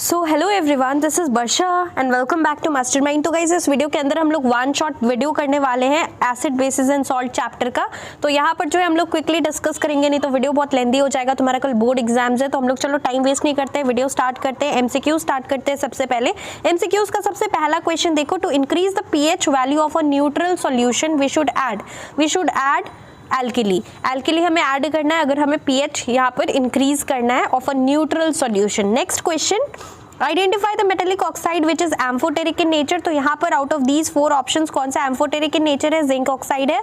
So hello everyone, this is Varsha and welcome back to Mastermind. तो guys, इस video के अंदर हम लोग वन शॉट वीडियो करने वाले हैं acid basis and salt chapter का। तो यहाँ पर जो है हम लोग क्विकली डिस्कस करेंगे, नहीं तो वीडियो बहुत लेंदी हो जाएगा। तुम्हारा कल बोर्ड एग्जाम्स है, तो हम लोग चलो टाइम वेस्ट नहीं करते, वीडियो स्टार्ट करते हैं। एमसीक्यू स्टार्ट करते हैं। सबसे पहले एमसीक्यूज का सबसे पहला क्वेश्चन देखो, to increase the pH value of a neutral solution we should add alkali हमें ऐड करना है अगर हमें पीएच यहाँ पर इंक्रीज करना है of a neutral solution. Next question, identify the metallic oxide which is amphoteric in nature. तो यहाँ पर आउट ऑफ दीज 4 ऑप्शंस कौन सा एम्फोटेरिक इन नेचर है? जिंक ऑक्साइड है।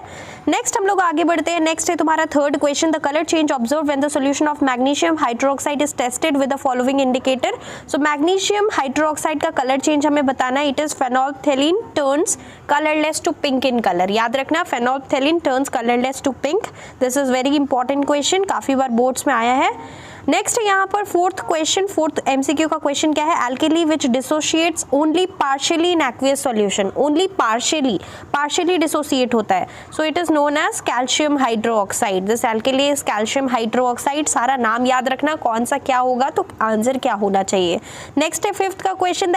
नेक्स्ट हम लोग आगे बढ़ते हैं। नेक्स्ट है तुम्हारा third question, the colour change observe when the solution of magnesium hydroxide is tested with the following indicator. So magnesium hydroxide का कलर चेंज हमें बताना है। It is phenolphthalein turns colourless to pink in colour. याद रखना, phenolphthalein turns colourless to pink. This is very important question, काफी बार boards में आया है। नेक्स्ट यहाँ पर फोर्थ एमसीक्यू का क्वेश्चन क्या है? Alkali which dissociates only partially in aqueous solution. Only partially dissociate होता है, so it is known as calcium hydroxide. This alkali is calcium hydroxide. सारा नाम याद रखना, कौन सा क्या होगा तो आंसर क्या होना चाहिए। नेक्स्ट है फिफ्थ का question, the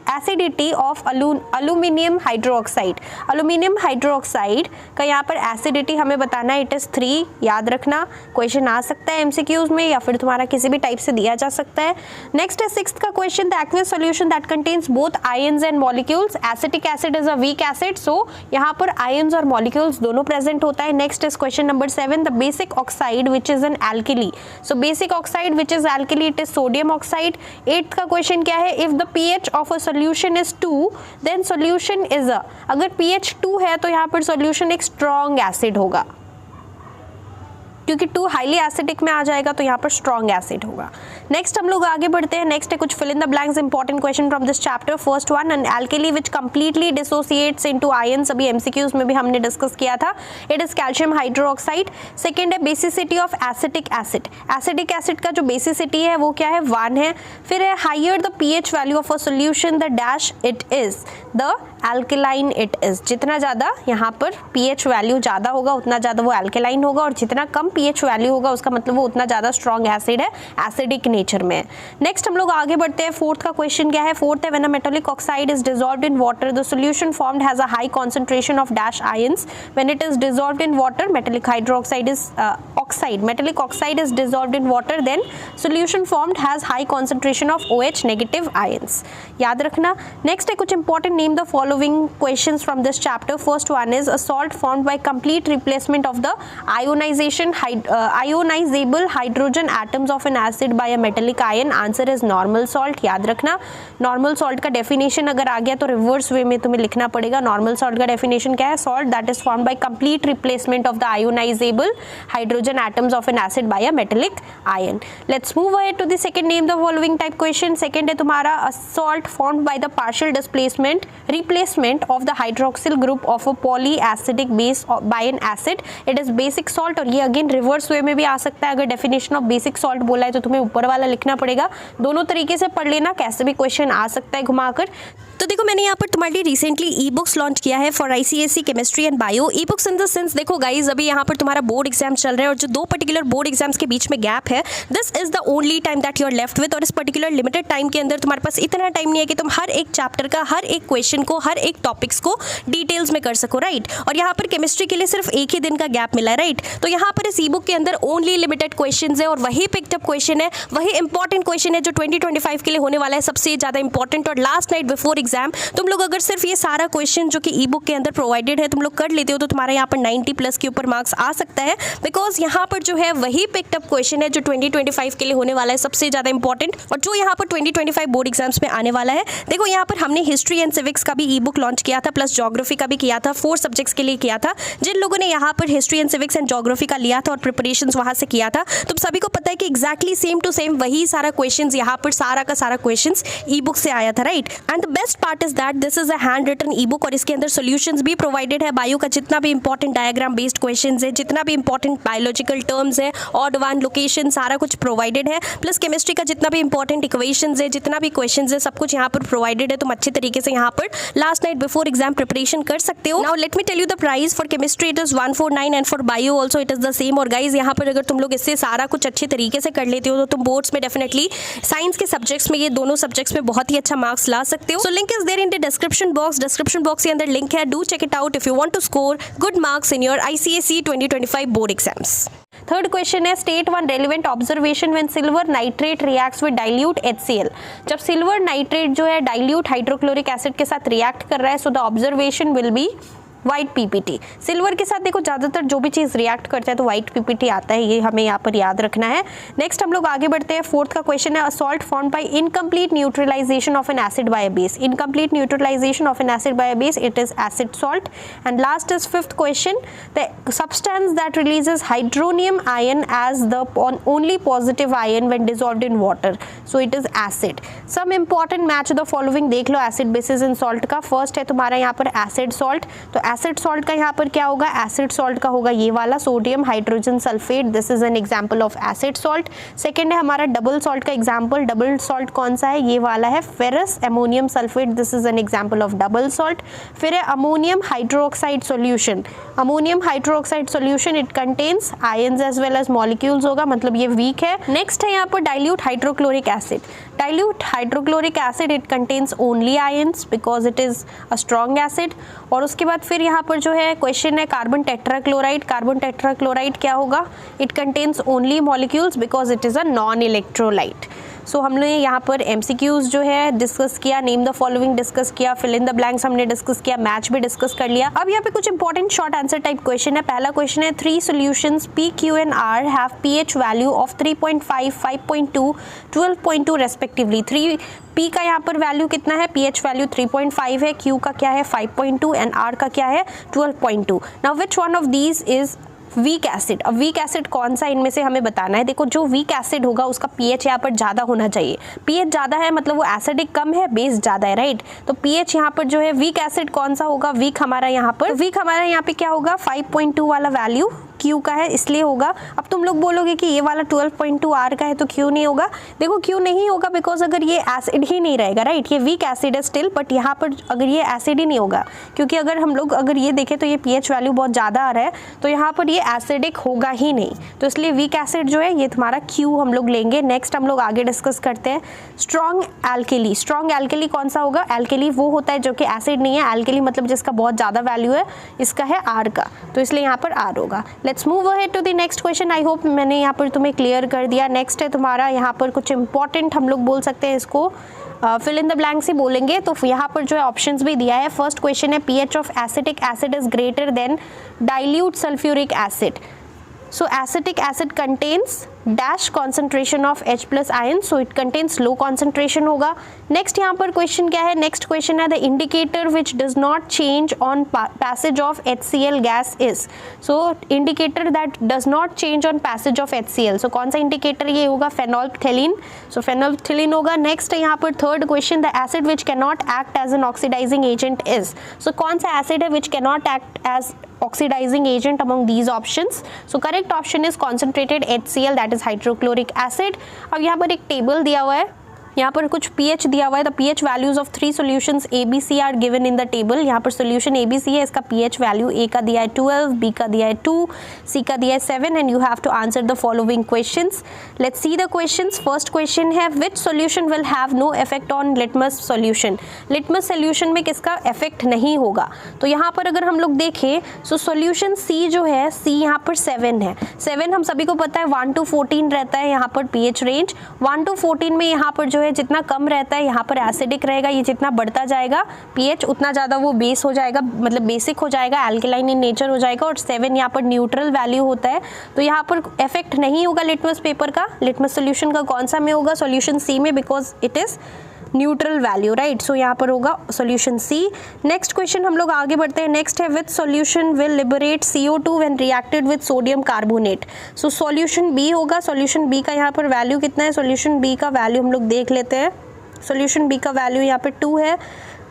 acidity of aluminium hydroxide. Aluminium hydroxide का यहाँ पर एसिडिटी हमें बताना है। It is 3। याद रखना, क्वेश्चन आ सकता है एमसीक्यूज में या फिर तुम्हारा किसी भी टाइप से दिया जा सकता है। नेक्स्ट है सिक्स्थ का question, the aqueous solution that contains both ions and molecules. Acetic acid is a weak acid, so यहाँ पर आयंस और मॉलिक्यूल्स दोनों प्रेजेंट होता है। Next is question number 7, the basic oxide which is an alkali. So basic oxide which is alkali, it is sodium oxide. 8th का question क्या है? If the pH of a solution is 2 then solution is a. अगर pH 2 है तो यहाँ पर solution एक strong acid होगा, क्योंकि 2 हाईली एसिडिक में आ जाएगा तो यहाँ पर स्ट्रॉन्ग एसिड होगा। नेक्स्ट हम लोग आगे बढ़ते हैं। नेक्स्ट है कुछ fill in the blanks important question from this chapter. First one, an alkali which completely dissociates into ions. अभी एमसीक्यूज में भी हमने डिस्कस किया था। It is calcium hydroxide. Second है basicity of acetic acid. Acidic acid का जो basicity है वो क्या है? 1 है। फिर है higher the pH value of a solution the dash it is the alkaline it is. जितना ज़्यादा यहाँ पर पीएच वैल्यू ज़्यादा होगा उतना ज़्यादा वो एल्कलाइन होगा, और जितना कम पीएच वैल्यू होगा उसका मतलब वो उतना ज़्यादा स्ट्रॉन्ग एसिड है, एसिडिक नेचर में। नेक्स्ट हम लोग आगे बढ़ते हैं। फोर्थ का क्वेश्चन क्या है? फोर्थ है, when a metallic oxide is dissolved in water the solution formed has a high concentration of dash ions. When it is dissolved in water, metallic hydroxide is metallic oxide is dissolved in water, then solution formed has high concentration of OH negative ions. याद रखना। Next है कुछ important, name the following questions from this chapter. First one is a salt formed bye complete replacement of the ionizable hydrogen atoms of an acid by a metallic ion. Answer is normal salt. याद रखना, normal salt का definition अगर आ गया तो reverse way में तुम्हें लिखना पड़ेगा। नॉर्मल सॉल्ट का डेफिनेशन क्या है? Salt that is formed by complete replacement of the ionizable hydrogen atoms of an acid by a metallic ion. Let's move ahead to the second, name the following type question. Second है तुम्हारा a salt formed by the partial replacement of the hydroxyl group of a polyacidic base by an acid. It is basic salt, और ये again reverse way में भी आ सकता है। अगर definition of basic salt बोला है तो तुम्हें ऊपर वाला लिखना पड़ेगा। दोनों तरीके से पढ़ लेना, कैसे भी क्वेश्चन आ सकता है घुमाकर। तो देखो, मैंने यहाँ पर तुम्हारे लिए रिसेंटली ई बुक्स लॉन्च किया है for ICSE chemistry and bio. E books in the sense, देखो गाइज, अभी यहाँ पर तुम्हारा बोर्ड एग्जाम चल रहा है और जो 2 पर्टिकुलर बोर्ड एग्जाम्स के बीच में गैप है, this is the only time that you are left with. और इस पर्टिकुलर लिमिटेड टाइम के अंदर तुम्हारे पास इतना टाइम नहीं है कि तुम हर एक चैप्टर का, हर एक क्वेश्चन को, हर एक टॉपिक्स को डिटेल्स में कर सको, राइट। और यहाँ पर केमिस्ट्री के लिए सिर्फ एक ही दिन का गैप मिला है, राइट। तो यहाँ पर इस ई बुक के अंदर ओनली लिमिटेड क्वेश्चन है और वही पिक्ड क्वेश्चन है, वही इंपॉर्टेंट क्वेश्चन है जो 2025 के लिए होने वाला है सबसे ज्यादा इंपॉर्टेंट। और लास्ट नाइट बिफोर एग्जाम तुम लोग अगर सिर्फ ये सारा क्वेश्चन जो कि ई बुक के अंदर प्रोवाइडेड है तुम लोग कर लेते हो तो तुम्हारा यहाँ पर 90+ के ऊपर मार्क्स आ सकता है, बिकॉज यहाँ पर जो है वही पिक्ड अप क्वेश्चन है जो 2025 के लिए होने वाला है सबसे ज्यादा इंपॉर्टेंट, और जो यहाँ पर 2025 बोर्ड एग्जाम्स में आने वाला है। देखो, यहाँ पर हमने हिस्ट्री एंड सिविक्स का भी ई बुक लॉन्च किया था, प्लस ज्योग्राफी का भी किया था, 4 सब्जेक्ट्स के लिए किया था। जिन लोगों ने यहाँ पर history and civics and geography का लिया था और प्रिपरेशन वहां से किया था, तुम सभी को पता है कि एक्जैक्टली सेम टू सेम वही सारा क्वेश्चन यहाँ पर सारा का सारा क्वेश्चन ई बुक से आया था, right. And the best best part is that this is a handwritten ebook और इसके अंदर सॉल्यूशंस भी प्रोवाइडेड है। बायो का जितना भी इंपॉर्टेंट डायग्राम बेस्ड क्वेश्चंस है, जितना भी इंपॉर्टेंट बायोलॉजिकल टर्म्स है, ऑड वन लोकेशन, सारा कुछ प्रोवाइडेड है। प्लस केमिस्ट्री का जितना भी इंपॉर्टेंट इक्वेशंस है, जितना भी क्वेश्चंस है, सब कुछ यहाँ पर प्रोवाइडेड है। तुम अच्छे तरीके से यहाँ पर last night before exam preparation कर सकते हो। Now let me tell you the price for chemistry it is 149 and for bio also it is the same. और गाइज यहाँ पर अगर तुम लोग इससे सारा कुछ अच्छे तरीके से कर लेते हो तो तुम बोर्ड्स में डेफिनेटली साइंस के सब्जेक्ट्स में, ये दोनों सब्जेक्ट्स में बहुत ही अच्छा मार्क्स ला सकते हो। So link is there in the description box. Description box के अंदर लिंक है, do check it out if you want to score good marks in your ICSE 2025 board exams. Third question है state one relevant observation when silver nitrate reacts with dilute HCl। जब silver nitrate जो है dilute hydrochloric acid के साथ react कर रहा है, so the observation will be white PPT। Silver के साथ देखो ज़्यादातर जो भी चीज़ रिएक्ट करता है तो व्हाइट PPT आता है, ये हमें यहाँ पर याद रखना है। नेक्स्ट हम लोग आगे बढ़ते हैं। फोर्थ का क्वेश्चन है a salt formed by incomplete neutralisation of an acid by a base. Incomplete neutralisation of an acid by a base, it is acid salt. And last is fifth question, the substance that releases hydronium ion as the only positive ion when dissolved in water, so it is acid. Some important match the following देख लो acid bases in salt का। First है तुम्हारा यहाँ पर acid salt, तो acid salt का यहाँ पर क्या होगा, एसिड सॉल्ट का होगा ये वाला sodium hydrogen sulphate, this is an example of acid salt. Second है हमारा डबल सॉल्ट का एग्जांपल, डबल सॉल्ट कौन सा है, ये वाला है ferrous ammonium sulphate, this is an example of double salt. फिर है ammonium hydroxide solution. Ammonium hydroxide solution it contains ions as well as molecules होगा, मतलब ये वीक है। नेक्स्ट है यहाँ पर dilute hydrochloric acid. Dilute hydrochloric acid it contains only ions because it is a strong acid. और उसके बाद फिर यहाँ पर जो है क्वेश्चन है कार्बन टेट्राक्लोराइड। कार्बन टेट्राक्लोराइड क्या होगा, it contains only molecules because it is a non electrolyte. So हमने यहाँ पर MCQs जो है डिस्कस किया, नेम द फॉलोइंग डिस्कस किया, फिल इन द ब्लैंक्स हमने डिस्कस किया, मैच भी डिस्कस कर लिया। अब यहाँ पे कुछ important short answer type question है। पहला क्वेश्चन है 3 solutions P, Q and R have pH value of 3.5, 5.2, 12.2 respectively. 3 P का यहाँ पर वैल्यू कितना है, pH वैल्यू 3.5 है, Q का क्या है 5.2 एंड R का क्या है 12.2। Now which one of these is weak acid. अब वीक एसिड कौन सा इनमें से हमें बताना है। देखो जो वीक एसिड होगा उसका pH यहाँ पर ज़्यादा होना चाहिए। pH ज़्यादा है मतलब वो एसिडिक कम है, बेस ज़्यादा है, राइट। तो pH यहाँ पर जो है वीक एसिड कौन सा होगा, वीक हमारा यहाँ पे क्या होगा 5.2 वाला वैल्यू Q का है, इसलिए होगा। अब तुम लोग बोलोगे कि ये वाला 12.2 R का है तो Q नहीं होगा। देखो Q नहीं होगा बिकॉज अगर ये एसिड ही नहीं रहेगा, राइट, ये वीक एसिड है स्टिल, बट यहाँ पर अगर ये एसिड ही नहीं होगा, क्योंकि अगर हम लोग अगर ये देखें तो ये pH वैल्यू बहुत ज़्यादा आ रहा है, तो यहाँ पर ये एसिडिक होगा ही नहीं, तो इसलिए वीक एसिड जो है ये तुम्हारा Q हम लोग लेंगे। नेक्स्ट हम लोग आगे डिस्कस करते हैं स्ट्रॉन्ग एल्केली। स्ट्रॉन्ग एल्केली कौन सा होगा, एल्केली वो होता है जो कि एसिड नहीं है, एल्केली मतलब जिसका बहुत ज़्यादा वैल्यू है, इसका है R का, तो इसलिए यहाँ पर R होगा। Let's move ahead to the next question. I hope मैंने यहाँ पर तुम्हें क्लियर कर दिया। नेक्स्ट है तुम्हारा यहाँ पर कुछ इंपॉर्टेंट हम लोग बोल सकते हैं इसको फिल इन द ब्लैंक्स ही बोलेंगे, तो यहाँ पर जो है ऑप्शंस भी दिया है। फर्स्ट क्वेश्चन है pH of acetic acid is greater than dilute sulphuric acid, so acetic acid contains dash concentration of H plus ion, so it contains low concentration होगा। नेक्स्ट यहाँ पर क्वेश्चन क्या है, नेक्स्ट क्वेश्चन है the indicator which does not change on passage of HCl gas is, so indicator that does not change on passage of HCl, सो कौन सा indicator ये होगा, फेनोल्फ्थेलिन, सो फेनोल्फ्थेलिन होगा। नेक्स्ट यहाँ पर third question the acid which can not act as an oxidising agent is, so कौन सा acid है which can not act as oxidizing agent among these options, so correct option is concentrated HCl, that is hydrochloric acid। अब यहाँ पर एक table दिया हुआ है, यहाँ पर कुछ pH दिया हुआ है, the pH values of 3 solutions ABC are given in the table. यहाँ पर सॉल्यूशन ABC है, इसका pH वैल्यू A का दिया है 12, B का दिया है 2, C का दिया है 7 and you have to answer the following questions. Let's see the questions. First question है which solution will have no effect on litmus solution. Litmus solution में किसका इफेक्ट नहीं होगा, तो यहाँ पर अगर हम लोग देखें सो सॉल्यूशन C जो है, C यहाँ पर 7 है। 7 हम सभी को पता है 1 to 14 रहता है यहाँ पर pH रेंज। 1 to 14 में यहाँ पर जो है जितना कम रहता है यहाँ पर एसिडिक रहेगा, ये जितना बढ़ता जाएगा pH उतना ज़्यादा वो बेस हो जाएगा, मतलब बेसिक हो जाएगा, एल्केलाइन इन नेचर हो जाएगा। और 7 यहाँ पर न्यूट्रल वैल्यू होता है, तो यहाँ पर इफेक्ट नहीं होगा लिटमस पेपर का। लिटमस सोल्यूशन का कौन सा में होगा, सॉल्यूशन C में, because it is neutral value, right. So यहाँ पर होगा सॉल्यूशन C। नेक्स्ट क्वेश्चन हम लोग आगे बढ़ते हैं। नेक्स्ट है which solution will liberate CO2 when reacted with sodium carbonate. So solution B होगा। सॉल्यूशन B का यहाँ पर वैल्यू कितना है, सॉल्यूशन B का वैल्यू हम लोग देख लेते हैं। सॉल्यूशन B का वैल्यू यहाँ पे 2 है।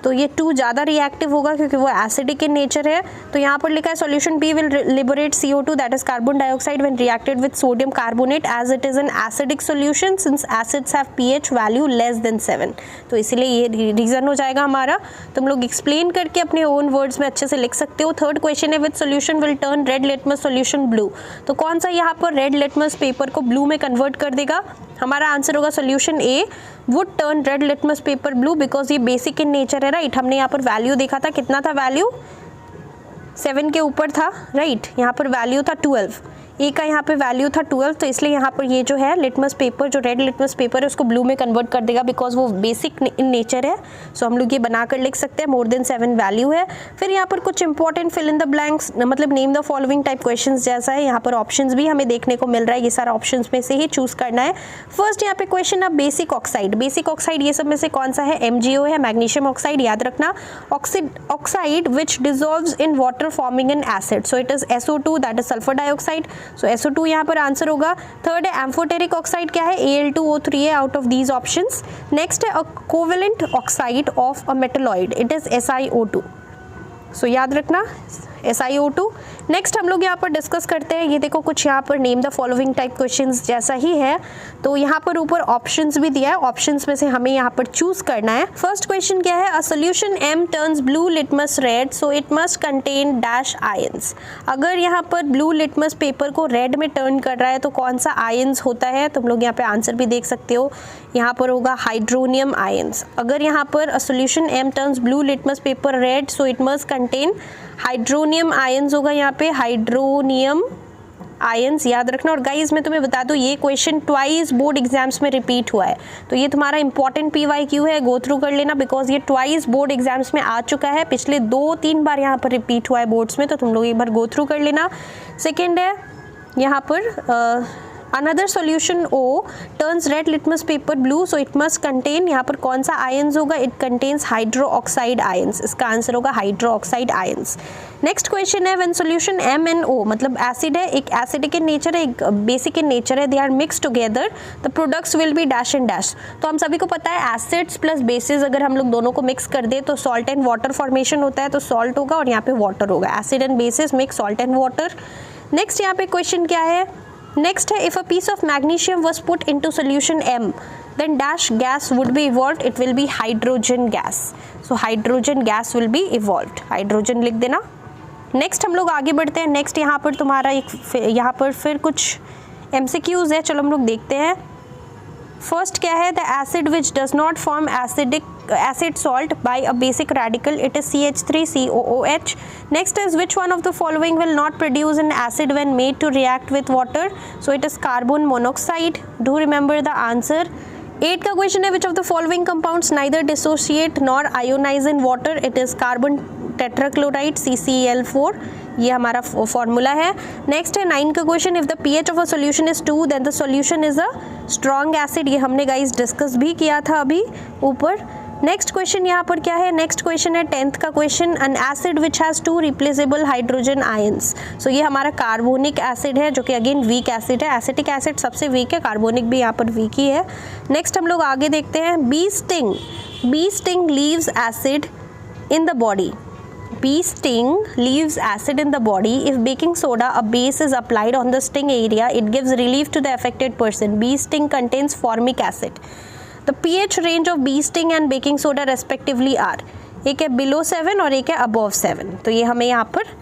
तो ये 2 ज़्यादा रिएक्टिव होगा क्योंकि वो एसिडिक इन नेचर है। तो यहाँ पर लिखा है solution B will liberate CO2 that is carbon dioxide when reacted with sodium carbonate as it is an acidic solution since acids have pH value less than 7। तो इसीलिए ये रीज़न हो जाएगा हमारा। तुम लोग एक्सप्लेन करके अपने ओन वर्ड्स में अच्छे से लिख सकते हो। थर्ड क्वेश्चन है with solution will turn red litmus solution blue. तो कौन सा यहाँ पर रेड लिटमस पेपर को ब्लू में कन्वर्ट कर देगा? हमारा आंसर होगा solution A would turn red litmus paper blue because ये बेसिक इन नेचर है, राइट। हमने यहाँ पर वैल्यू देखा था, कितना था वैल्यू? 7 के ऊपर था, राइट। यहाँ पर वैल्यू था 12, ए का यहाँ पे वैल्यू था 12, तो इसलिए यहाँ पर ये जो है लिटमस पेपर, जो रेड लिटमस पेपर है उसको ब्लू में कन्वर्ट कर देगा बिकॉज वो बेसिक इन नेचर है। सो हम लोग ये बनाकर लिख सकते हैं मोर देन 7 वैल्यू है। फिर यहाँ पर कुछ important fill in the blanks, मतलब name the following type questions जैसा है। यहाँ पर ऑप्शंस भी हमें देखने को मिल रहा है, ये सारा ऑप्शंस में से ही चूज करना है। फर्स्ट यहाँ पे क्वेश्चन है बेसिक ऑक्साइड। बेसिक ऑक्साइड ये सब में से कौन सा है? MgO है, मैग्नीशियम ऑक्साइड, याद रखना। Oxide which dissolves in water forming an acid, so it is SO2 that is sulphur dioxide. So SO2 यहाँ पर आंसर होगा। थर्ड है एम्फोटेरिक ऑक्साइड, क्या है? Al2O3 है out of these options. Next है a covalent oxide of a metalloid, it is SiO2। So याद रखना SiO2। नेक्स्ट हम लोग यहाँ पर डिस्कस करते हैं, ये देखो कुछ यहाँ पर name the following type questions जैसा ही है। तो यहाँ पर ऊपर ऑप्शंस भी दिया है, ऑप्शंस में से हमें यहाँ पर चूज करना है। फर्स्ट क्वेश्चन क्या है? A solution M turns blue litmus red so it must contain dash ions. अगर यहाँ पर ब्लू लिटमस पेपर को रेड में टर्न कर रहा है तो कौन सा आयंस होता है? तुम लोग यहाँ पे आंसर भी देख सकते हो, यहाँ पर होगा हाइड्रोनियम आयंस। अगर यहाँ पर a solution M turns blue litmus paper red so it must contain hydronium ions होगा, यहाँ पे हाइड्रोनियम आयंस याद रखना। और गाइज मैं तुम्हें बता दूं ये क्वेश्चन ट्वाइस बोर्ड एग्जाम्स में रिपीट हुआ है, तो ये तुम्हारा इंपॉर्टेंट PYQ है, गो थ्रू कर लेना बिकॉज ये ट्वाइस बोर्ड एग्जाम्स में आ चुका है। पिछले 2-3 बार यहाँ पर रिपीट हुआ है बोर्ड्स में, तो तुम लोग एक बार गो थ्रू कर लेना। सेकेंड है यहाँ पर Another solution O turns red litmus paper blue, so it must contain, यहाँ पर कौन सा आयंस होगा? It contains hydroxide ions, इसका आंसर होगा hydroxide ions। नेक्स्ट क्वेश्चन है when solution MnO, मतलब एसिड है, एक एसिडिक इन नेचर है, एक बेसिक इन नेचर है, they are mixed together, the products will be dash and dash। तो हम सभी को पता है एसिड्स प्लस बेसिस अगर हम लोग दोनों को मिक्स कर दे तो सॉल्ट एंड वाटर फॉर्मेशन होता है, तो सॉल्ट होगा और यहाँ पे वाटर होगा, acid and bases mix salt and water. Next यहाँ पे क्वेश्चन क्या है? नेक्स्ट है if a piece of magnesium was put into solution M then dash gas would be evolved, it will be hydrogen gas, so hydrogen gas will be evolved, hydrogen लिख देना। Next हम लोग आगे बढ़ते हैं। नेक्स्ट यहाँ पर तुम्हारा यहाँ पर फिर कुछ MCQs है, चलो हम लोग देखते हैं। फर्स्ट क्या है? The acid which does not form acid salt by a basic radical, it is CH3COOH। next is which one of the following will not produce an acid when made to react with water, so it is carbon monoxide। do remember the answer। 8 का question है which of the following compounds neither dissociate nor ionize in water, it is carbon tetrachloride CCl4, ये हमारा formula है। Next है 9 का question if the pH of a solution is 2 then the solution is a strong acid, ये हमने guys discuss भी किया था अभी ऊपर। नेक्स्ट क्वेश्चन यहाँ पर क्या है? नेक्स्ट क्वेश्चन है 10th का question an acid which has 2 replaceable hydrogen ions, so ये हमारा कार्बोनिक एसिड है जो कि अगेन वीक एसिड है, एसिटिक एसिड सबसे वीक है, कार्बोनिक भी यहाँ पर वीक ही है। नेक्स्ट हम लोग आगे देखते हैं bee sting leaves acid in the body, bee sting leaves acid in the body. If baking soda, a base, is applied on the sting area, it gives relief to the affected person. Bee sting contains formic acid. The pH range of bee sting and baking soda respectively are, एक है below 7 और एक है above 7। तो ये हमें यहाँ पर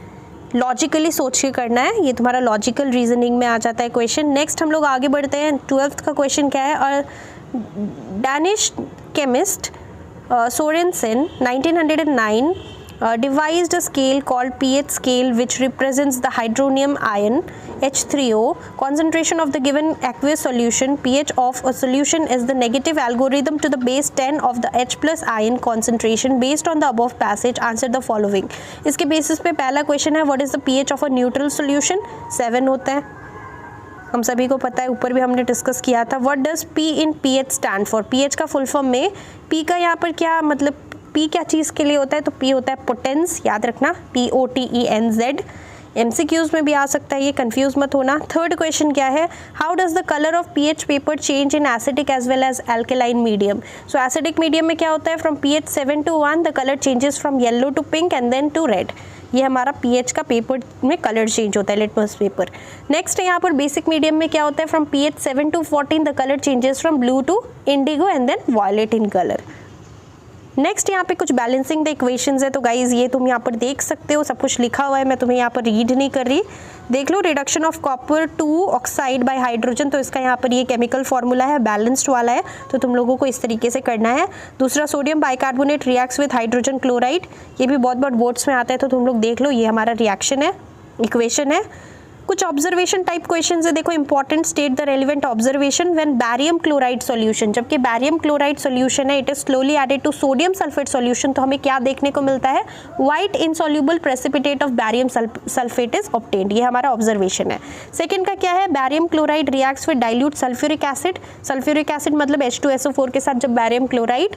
लॉजिकली सोच के करना है, ये तुम्हारा लॉजिकल रीजनिंग में आ जाता है क्वेश्चन। नेक्स्ट हम लोग आगे बढ़ते हैं। 12th का क्वेश्चन क्या है? और Danish chemist Sorensen 1909 devised a scale called pH scale which represents the hydronium ion H3O concentration of the given aqueous solution. pH of a solution is the negative algorithm to the base 10 of the H plus ion concentration based on the above passage. Answer the following। इसके basis पे पहला क्वेश्चन है what is the pH of a neutral solution? 7 होता है, हम सभी को पता है, ऊपर भी हमने डिस्कस किया था। What does P in pH stand for? pH का फुल फॉर्म में P का यहाँ पर क्या मतलब P क्या चीज़ के लिए होता है? तो P होता है पोटेंस, याद रखना, POTENZ। MCQs में भी आ सकता है, ये कंफ्यूज मत होना। थर्ड क्वेश्चन क्या है, how does the colour of pH paper change in acidic as well as alkaline medium. So acidic medium में क्या होता है, from pH 7 to 1 the colour changes from yellow to pink and then to red. ये हमारा pH का paper में colour change होता है, लिटमस पेपर। नेक्स्ट यहाँ पर बेसिक मीडियम में क्या होता है, from pH 7 to 14 the colour changes from blue to indigo and then violet in colour. Next यहाँ पे कुछ बैलेंसिंग द इक्वेशंस है, तो गाइज ये तुम यहाँ पर देख सकते हो, सब कुछ लिखा हुआ है, मैं तुम्हें यहाँ पर रीड नहीं कर रही। देख लो, reduction of copper 2 oxide by hydrogen, तो इसका यहाँ पर ये केमिकल फॉर्मूला है, बैलेंस्ड वाला है, तो तुम लोगों को इस तरीके से करना है। दूसरा, sodium bicarbonate reacts with hydrogen chloride, ये भी बहुत बहुत बोर्ड्स में आता है, तो तुम लोग देख लो, ये हमारा रिएक्शन है, इक्वेशन है। कुछ ऑब्जर्वेशन टाइप क्वेश्चन है, देखो important, state the relevant observation when barium chloride solution, जबकि बैरियम क्लोराइड सॉल्यूशन है, it is slowly added to sodium sulphate solution, तो हमें क्या देखने को मिलता है, white insoluble precipitate of barium sulphate is obtained, ये हमारा ऑब्जर्वेशन है। सेकंड का क्या है, barium chloride reacts with dilute sulphuric acid, sulphuric acid मतलब H2SO4 के साथ जब बैरियम क्लोराइड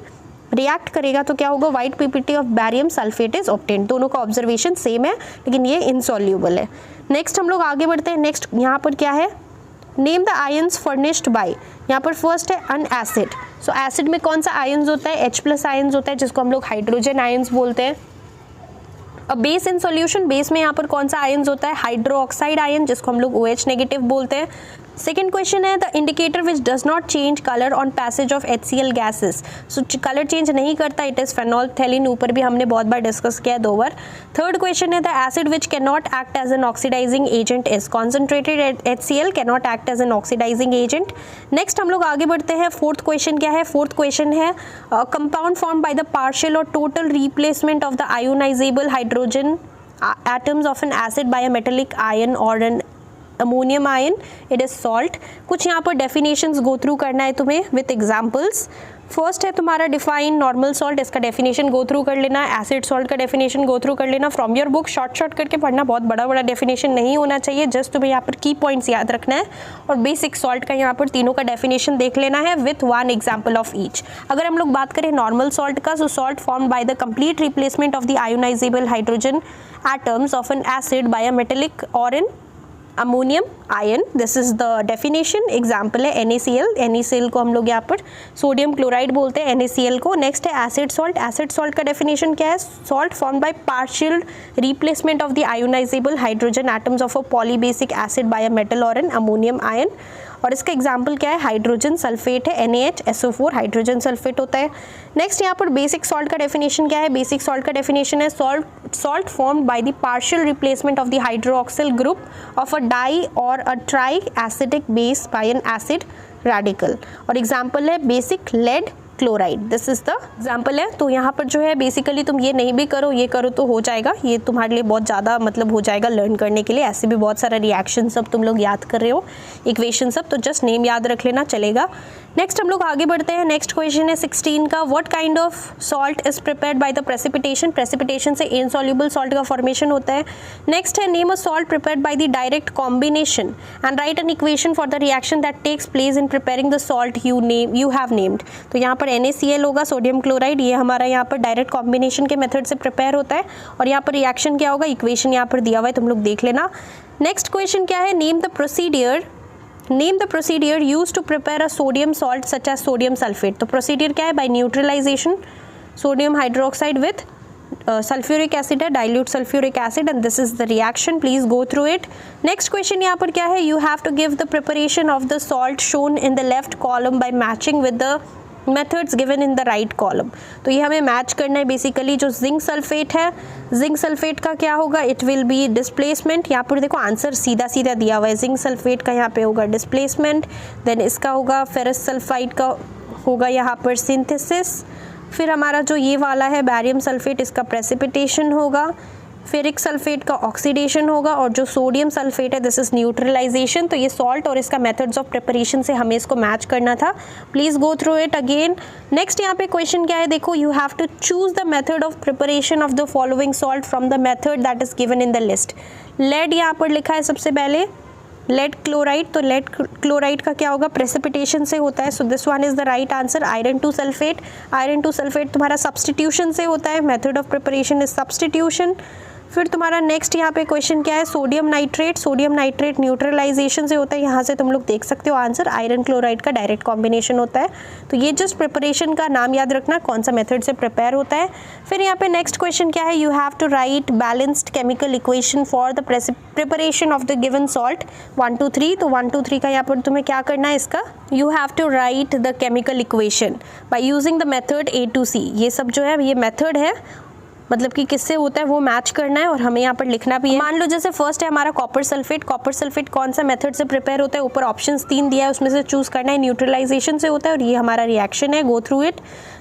रिएक्ट करेगा तो क्या होगा, white PPT of barium sulphate is obtained. दोनों का ऑब्जर्वेशन सेम है, लेकिन ये इनसॉल्युबल है। नेक्स्ट हम लोग आगे बढ़ते हैं। नेक्स्ट यहाँ पर क्या है, name the ions furnished bye, यहाँ पर फर्स्ट है अन एसिड। सो एसिड में कौन सा आयंस होता है, H+ आयंस होता है, जिसको हम लोग हाइड्रोजन आयंस बोलते हैं। अब बेस इन सॉल्यूशन, बेस में यहाँ पर कौन सा आयंस होता है, हाइड्रोक्साइड आयन, जिसको हम लोग OH नेगेटिव बोलते हैं। सेकेंड क्वेश्चन है, the indicator which does not change colour on passage of HCl gases. So colour change नहीं करता, इट इज फेनोल्फथैलीन, ऊपर भी हमने बहुत बार डिस्कस किया है, 2 बार। थर्ड क्वेश्चन है, the acid which can not act as an oxidising agent is, concentrated HCl can not act as an oxidising agent. Next हम लोग आगे बढ़ते हैं। फोर्थ क्वेश्चन क्या है, फोर्थ क्वेश्चन है, compound form by the partial और total replacement of the ionisable hydrogen atoms of an acid by a metallic ion or an ammonium ion, it is salt। कुछ यहाँ पर definitions go through करना है तुम्हें with examples। First है तुम्हारा define normal salt, इसका डेफिनेशन गो थ्रू कर लेना। एसिड सॉल्ट का डेफिनेशन गो थ्रू कर लेना फ्रॉम योर बुक, शॉर्ट करके पढ़ना, बहुत बड़ा बड़ा डेफिनेशन नहीं होना चाहिए, जस्ट तुम्हें यहाँ पर की पॉइंट्स याद रखना है। और बेसिक सॉल्ट का यहाँ पर तीनों का डेफिनेशन देख लेना है विथ 1 एग्जाम्पल ऑफ ईच। अगर हम लोग बात करें नॉर्मल सॉल्ट का, सो salt form by the complete replacement of the ionisable hydrogen atoms of an acid by a metallic or an ammonium ion, this is the definition. Example है NaCl, NaCl को हम लोग यहाँ पर सोडियम क्लोराइड बोलते हैं, NaCl को। Next है एसिड सॉल्ट, एसिड सॉल्ट का डेफिनेशन क्या है, salt form by partial replacement of the ionisable hydrogen atoms of a polybasic acid by a metal और एन अमोनियम आयन। और इसका एग्जाम्पल क्या है, हाइड्रोजन सल्फेट है, NaHSO4 हाइड्रोजन सल्फेट होता है। नेक्स्ट यहाँ पर बेसिक सॉल्ट का डेफिनेशन क्या है, बेसिक सॉल्ट का डेफिनेशन है salt formed by the partial replacement of the hydroxyl group of a di और a tri acidic base by an acid radical. और एग्जाम्पल है basic lead chloride, this is the example है। तो यहाँ पर जो है बेसिकली तुम ये नहीं भी करो, ये करो तो हो जाएगा, ये तुम्हारे लिए बहुत ज़्यादा मतलब हो जाएगा लर्न करने के लिए। ऐसे भी बहुत सारा रिएक्शन सब तुम लोग याद कर रहे हो, इक्वेशन सब, तो जस्ट नेम याद रख लेना, चलेगा। नेक्स्ट हम लोग आगे बढ़ते हैं। नेक्स्ट क्वेश्चन है 16 का, what kind of salt is prepared by the precipitation, precipitation से इनसॉल्युबल सॉल्ट का फॉर्मेशन होता है। नेक्स्ट है name a salt prepared by the direct combination and write an equation for the reaction that takes place in preparing the salt you have named. तो यहाँ पर NaCl होगा, sodium chloride, ये हमारा यहाँ पर डायरेक्ट कॉम्बिनेशन के मेथड से प्रिपेयर होता है। और यहाँ पर रिएक्शन क्या होगा, इक्वेशन यहाँ पर दिया हुआ है, तुम लोग देख लेना। नेक्स्ट क्वेश्चन क्या है, name the procedure used to prepare a sodium salt such as sodium sulphate. तो प्रोसीडियर क्या है, by neutralisation sodium hydroxide with sulfuric acid है, dilute sulfuric acid, and this is the reaction, please go through it। next question यहाँ पर क्या है, you have to give the preparation of the salt shown in the left column by matching with the methods given in the right column। तो ये हमें match करना है basically. जो जिंक सल्फेट है, जिंक सल्फेट का क्या होगा, इट विल बी डिस्प्लेसमेंट। यहाँ पर देखो आंसर सीधा सीधा दिया हुआ है, जिंक सल्फेट का यहाँ पे होगा डिस्प्लेसमेंट, देन इसका होगा फेरस सल्फाइड का होगा यहाँ पर सिंथेसिस, फिर हमारा जो ये वाला है बैरियम सल्फेट, इसका प्रेसिपिटेशन होगा, फेरिक सल्फेट का ऑक्सीडेशन होगा, और जो सोडियम सल्फेट है दिस इज न्यूट्रलाइजेशन। तो ये सॉल्ट और इसका मेथड्स ऑफ प्रिपरेशन से हमें इसको मैच करना था, please go through it again. Next यहाँ पे क्वेश्चन क्या है, देखो you have to choose the method of preparation of the following salt from the method that is given in the list. Lead यहाँ पर लिखा है सबसे पहले, लेड क्लोराइड, तो लेड क्लोराइड का क्या होगा, प्रेसिपिटेशन से होता है, so this one is the right answer. Iron two sulphate तुम्हारा सब्सटीट्यूशन से होता है, method of preparation is substitution. फिर तुम्हारा नेक्स्ट यहाँ पे क्वेश्चन क्या है, sodium nitrate. Sodium nitrate neutralisation से होता है, यहाँ से तुम लोग देख सकते हो आंसर, आयरन क्लोराइड का डायरेक्ट कॉम्बिनेशन होता है। तो ये जस्ट प्रिपरेशन का नाम याद रखना, कौन सा मेथड से प्रिपेयर होता है। फिर यहाँ पे नेक्स्ट क्वेश्चन क्या है, you have to write balanced chemical equation for the preparation of the given salt 1 2 3। तो 1 2 3 का यहाँ पर तुम्हें क्या करना है, इसका you have to write the chemical equation by using the method A to C। ये सब जो है ये मेथड है, मतलब कि किससे होता है वो मैच करना है और हमें यहाँ पर लिखना भी है। मान लो जैसे फर्स्ट है हमारा कॉपर सल्फेट। कॉपर सल्फेट कौन सा मेथड से प्रिपेयर होता है, ऊपर ऑप्शंस 3 दिया है, उसमें से चूज करना है। न्यूट्रलाइजेशन से होता है और ये हमारा रिएक्शन है, गो थ्रू इट।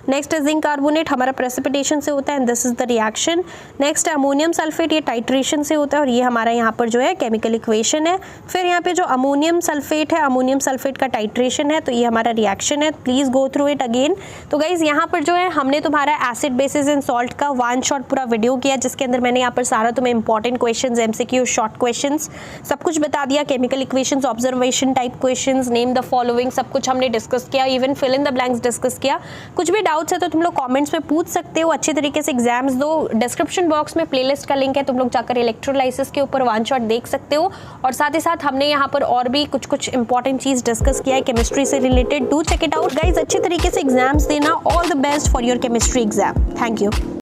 नेक्स्ट है जिंक कार्बोनेट, हमारा प्रेसिपिटेशन से होता है and this is the reaction. Next है अमोनियम सल्फेट, ये टाइट्रेशन से होता है और ये हमारा यहाँ पर जो है केमिकल इक्वेशन है। फिर यहाँ पे जो अमोनियम सल्फेट है, अमोनियम सल्फेट का टाइट्रेशन है, तो ये हमारा रिएक्शन है। Please go through it again. तो गाइज यहाँ पर जो है हमने तुम्हारा एसिड बेसिस एंड सॉल्ट का 1 शॉट पूरा वीडियो किया, जिसके अंदर मैंने यहाँ पर सारा तुम्हें important questions, MCQ, short questions सब कुछ बता दिया। Chemical equations, observation type questions, name the following, सब कुछ हमने डिस्कस किया, even fill in the blanks discuss किया। कुछ भी डाउट्स है तो तुम लोग कमेंट्स में पूछ सकते हो, अच्छे तरीके से एग्जाम्स दो। डिस्क्रिप्शन बॉक्स में प्लेलिस्ट का लिंक है, तुम लोग जाकर इलेक्ट्रोलाइसिस के ऊपर 1 शॉट देख सकते हो। और साथ ही साथ हमने यहाँ पर और भी कुछ इंपॉर्टेंट चीज डिस्कस किया है केमिस्ट्री से related. Do check it out guys. अच्छे तरीके से एग्जाम्स देना। All the best for your chemistry exam. Thank you.